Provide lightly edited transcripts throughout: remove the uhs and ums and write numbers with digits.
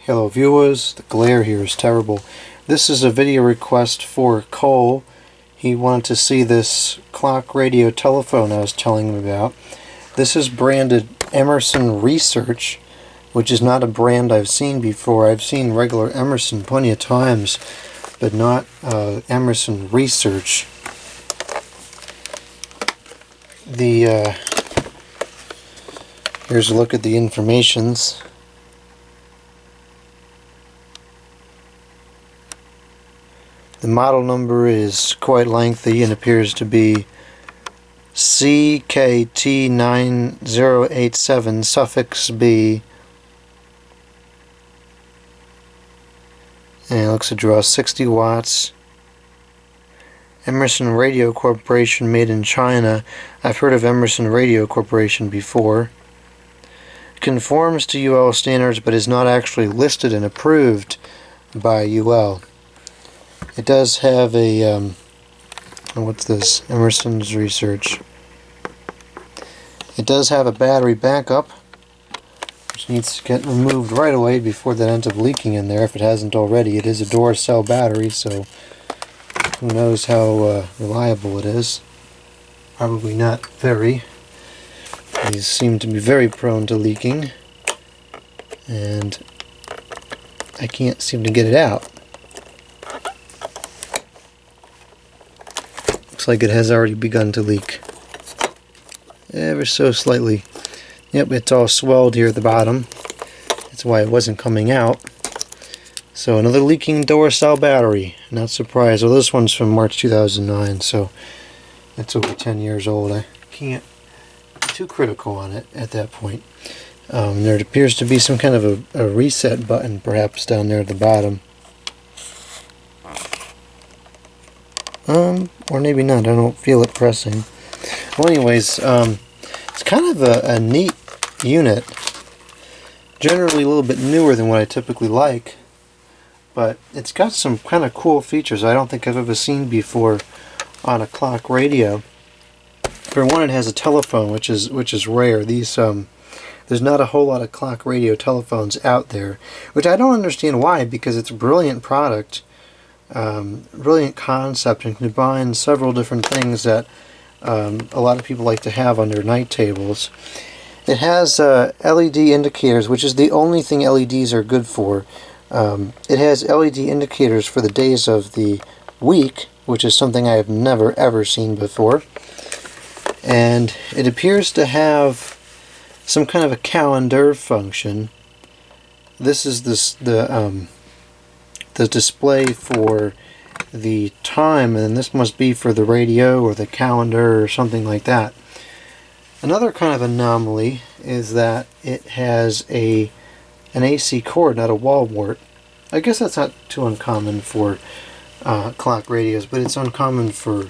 Hello viewers, the glare here is terrible. This is a video request for Cole. He wanted to see this clock radio telephone I was telling him about. This is branded Emerson Research, which is not a brand I've seen before. I've seen regular Emerson plenty of times, but not Emerson Research. Here's a look at the informations. The model number is quite lengthy and appears to be CKT9087 suffix B, and it looks to draw 60 watts. Emerson Radio Corporation, made in China. I've heard of Emerson Radio Corporation before. Conforms to UL standards but is not actually listed and approved by UL. It does have a, what's this? Emerson's Research. It does have a battery backup, which needs to get removed right away before that ends up leaking in there, if it hasn't already. It is a door cell battery, so who knows how reliable it is. Probably not very. These seem to be very prone to leaking, and I can't seem to get it out. Looks like it has already begun to leak. Ever so slightly. Yep, it's all swelled here at the bottom. That's why it wasn't coming out. So another leaking door cell battery. Not surprised. Well, this one's from March 2009, so it's over 10 years old. I can't be too critical on it at that point. There appears to be some kind of a reset button perhaps down there at the bottom. Or maybe not. I don't feel it pressing. Well, anyways, it's kind of a neat unit. Generally a little bit newer than what I typically like, but it's got some kind of cool features I don't think I've ever seen before on a clock radio. For one, it has a telephone, which is rare. These there's not a whole lot of clock radio telephones out there, which I don't understand why, because it's a brilliant product. Brilliant concept, and combines several different things that a lot of people like to have on their night tables. It has LED indicators, which is the only thing LEDs are good for. It has LED indicators for the days of the week, which is something I have never ever seen before. And it appears to have some kind of a calendar function. This is the display for the time, and this must be for the radio or the calendar or something like that. Another kind of anomaly is that it has an AC cord, not a wall wart. I guess that's not too uncommon for clock radios, but it's uncommon for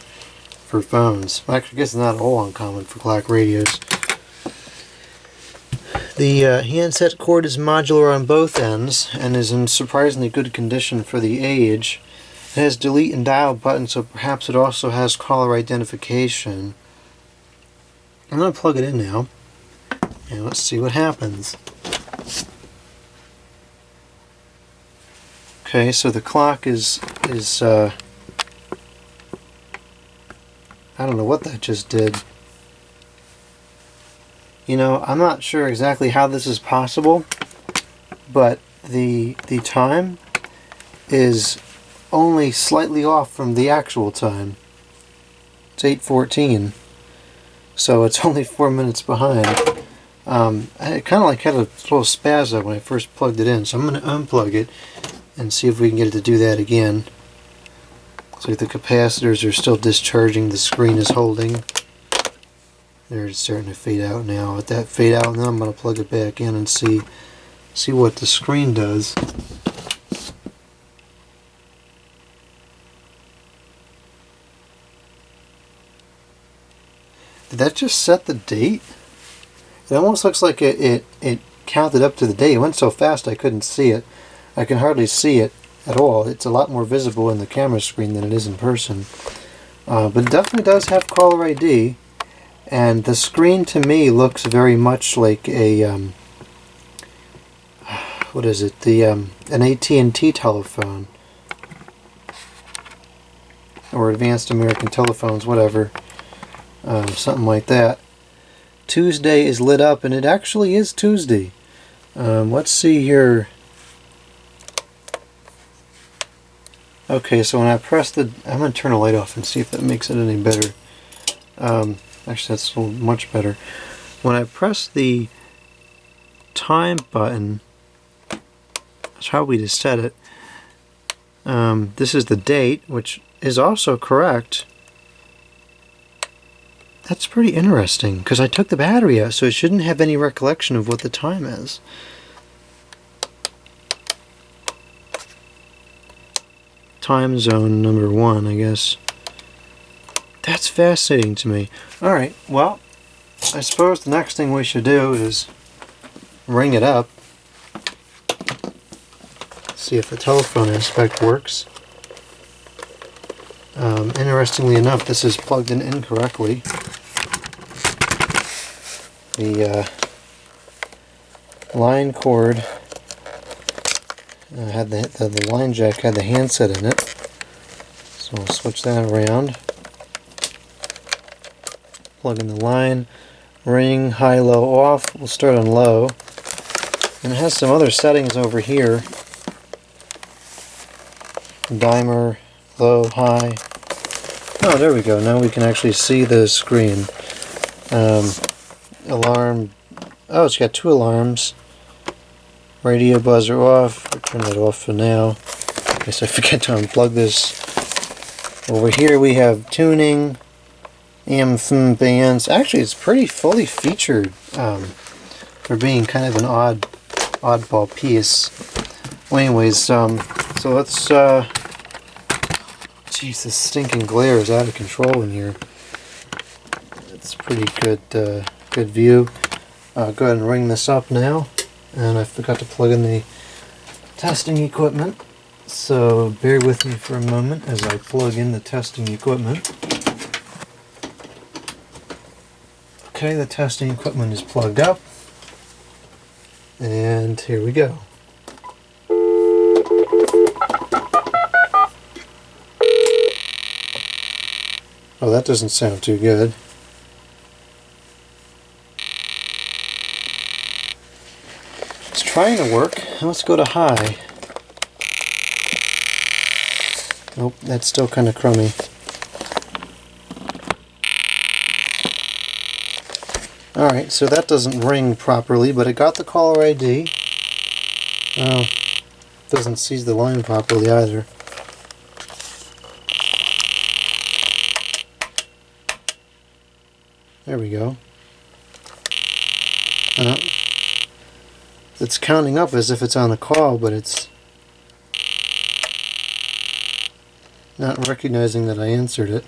phones. Actually, I guess it's not at all uncommon for clock radios. The handset cord is modular on both ends and is in surprisingly good condition for the age. It has delete and dial buttons, so perhaps it also has caller identification. I'm going to plug it in now, and let's see what happens. Okay, so the clock is I don't know what that just did. You know, I'm not sure exactly how this is possible, but the time is only slightly off from the actual time. It's 8:14, so it's only 4 minutes behind. I kind of like had a little spasm when I first plugged it in, so I'm going to unplug it and see if we can get it to do that again. So the capacitors are still discharging, the screen is holding. They're starting to fade out now. Let that fade out, and then I'm going to plug it back in and see what the screen does. Did that just set the date? It almost looks like it counted up to the date. It went so fast I couldn't see it. I can hardly see it at all. It's a lot more visible in the camera screen than it is in person. But it definitely does have caller ID. And the screen to me looks very much like a what is it? The an AT&T telephone, or Advanced American Telephones, whatever, something like that. Tuesday is lit up, and it actually is Tuesday. Let's see here. Okay, so when I press the... I'm going to turn the light off and see if that makes it any better. Actually, that's so much better. When I press the time button, that's how we just set it. This is the date, which is also correct. That's pretty interesting, because I took the battery out, so it shouldn't have any recollection of what the time is. Time zone number 1, I guess. That's fascinating to me. Alright, well, I suppose the next thing we should do is ring it up. See if the telephone aspect works. Interestingly enough, this is plugged in incorrectly. The line cord had the line jack had the handset in it, so we'll switch that around. Plug in the line, ring, high, low, off. We'll start on low, and it has some other settings over here. Dimer, low, high. Oh, there we go. Now we can actually see the screen. Alarm. Oh, it's got 2 alarms. Radio buzzer off. We'll turn that off for now. I guess I forget to unplug this. Over here we have tuning, AM, FM bands. Actually, it's pretty fully featured for being kind of an oddball piece. Well, anyways, so let's. Jeez, this stinking glare is out of control in here. It's pretty good, good view. Go ahead and ring this up now. And I forgot to plug in the testing equipment, so bear with me for a moment as I plug in the testing equipment. Okay, the testing equipment is plugged up, and here we go. Oh, that doesn't sound too good. It's trying to work. Let's go to high. Nope, that's still kind of crummy. Alright, so that doesn't ring properly, but it got the caller ID. Oh, doesn't seize the line properly either. There we go. It's counting up as if it's on a call, but it's not recognizing that I answered it.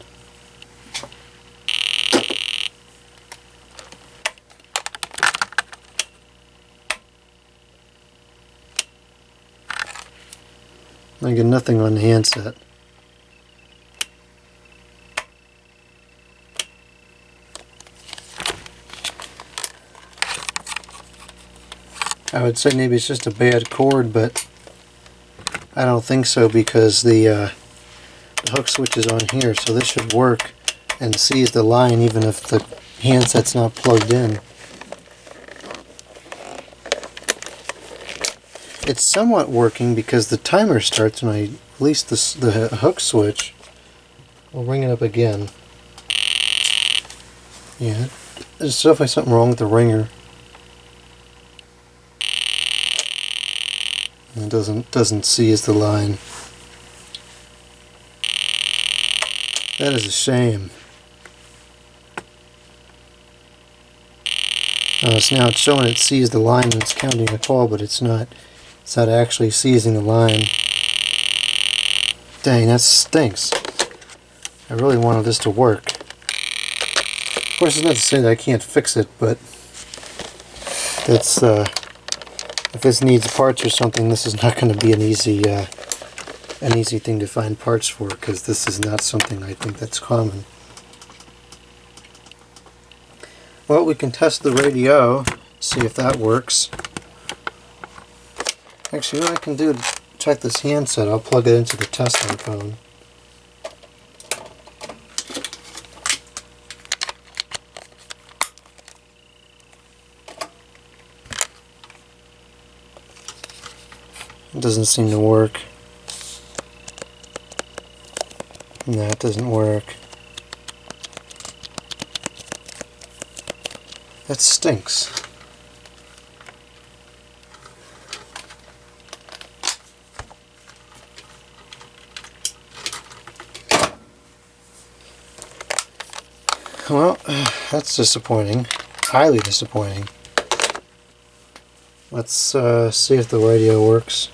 I get nothing on the handset. I would say maybe it's just a bad cord, but I don't think so, because the hook switch is on here, so this should work and seize the line even if the handset's not plugged in. It's somewhat working because the timer starts when I release the hook switch. We'll ring it up again. Yeah, there's definitely something wrong with the ringer. It doesn't seize the line. That is a shame. So now it's showing it seized the line and it's counting a call, but it's not actually seizing the line. Dang, that stinks. I really wanted this to work. Of course, it's not to say that I can't fix it, but that's if this needs parts or something, this is not going to be an easy thing to find parts for, because this is not something I think that's common. Well, we can test the radio, see if that works. Actually, what I can do to check this handset, I'll plug it into the testing phone. It doesn't seem to work. No, it doesn't work. That stinks. Well, that's disappointing. Highly disappointing. Let's see if the radio works.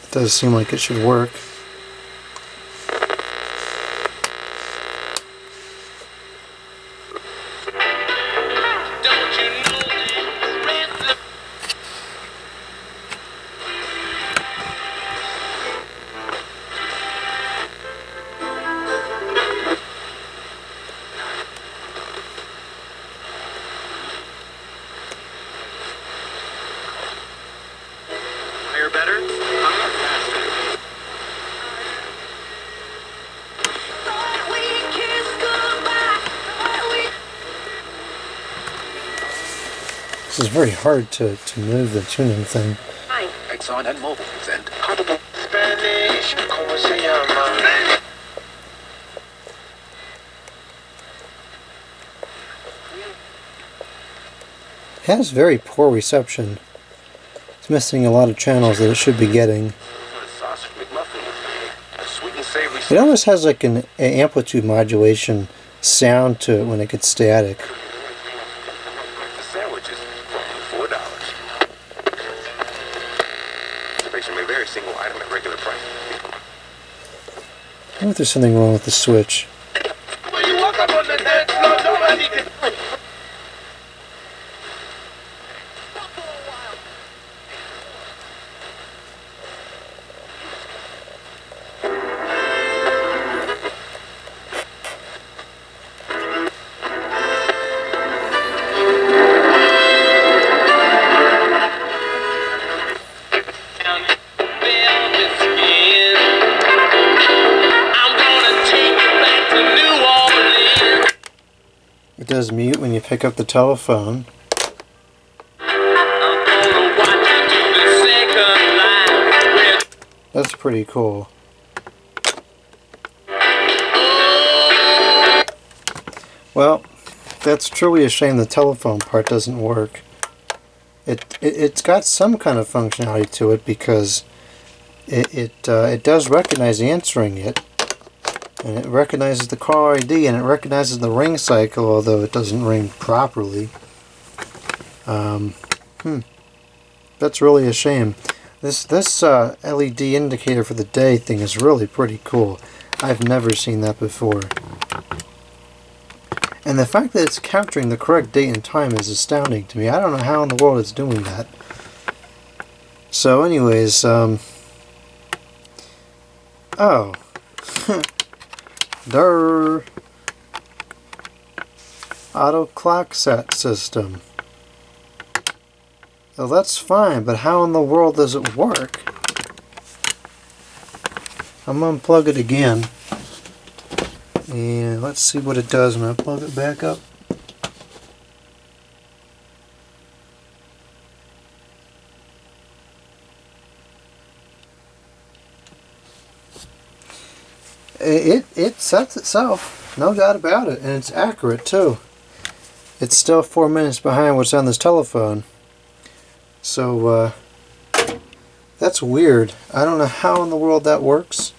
It does seem like it should work. Better? This is very hard to move the tuning thing. Exxon and Mobil present It has very poor reception. It's missing a lot of channels that it should be getting. It almost has like an amplitude modulation sound to it when it gets static. The sandwiches for $4. Reservation may vary, single item at regular price. I wonder if there's something wrong with the switch. When you walk up on the dance floor, nobody can. It does mute when you pick up the telephone. That's pretty cool. Well, that's truly a shame the telephone part doesn't work. It's got some kind of functionality to it because it does recognize answering it. And it recognizes the caller ID and it recognizes the ring cycle, although it doesn't ring properly. That's really a shame. This LED indicator for the day thing is really pretty cool. I've never seen that before. And the fact that it's capturing the correct date and time is astounding to me. I don't know how in the world it's doing that. So anyways, oh. Durr. Auto clock set system. Well, that's fine, but how in the world does it work? I'm going to unplug it again. And let's see what it does when I plug it back up. It sets itself, no doubt about it, and it's accurate too. It's still 4 minutes behind what's on this telephone. So that's weird. I don't know how in the world that works.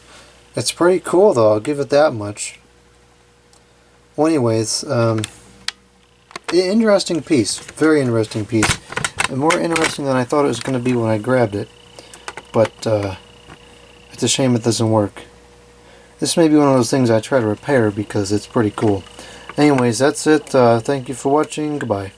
It's pretty cool though, I'll give it that much. Well, anyways, interesting piece, very interesting piece, and more interesting than I thought it was going to be when I grabbed it. But it's a shame it doesn't work. This may be one of those things I try to repair because it's pretty cool. Anyways, that's it. Thank you for watching. Goodbye.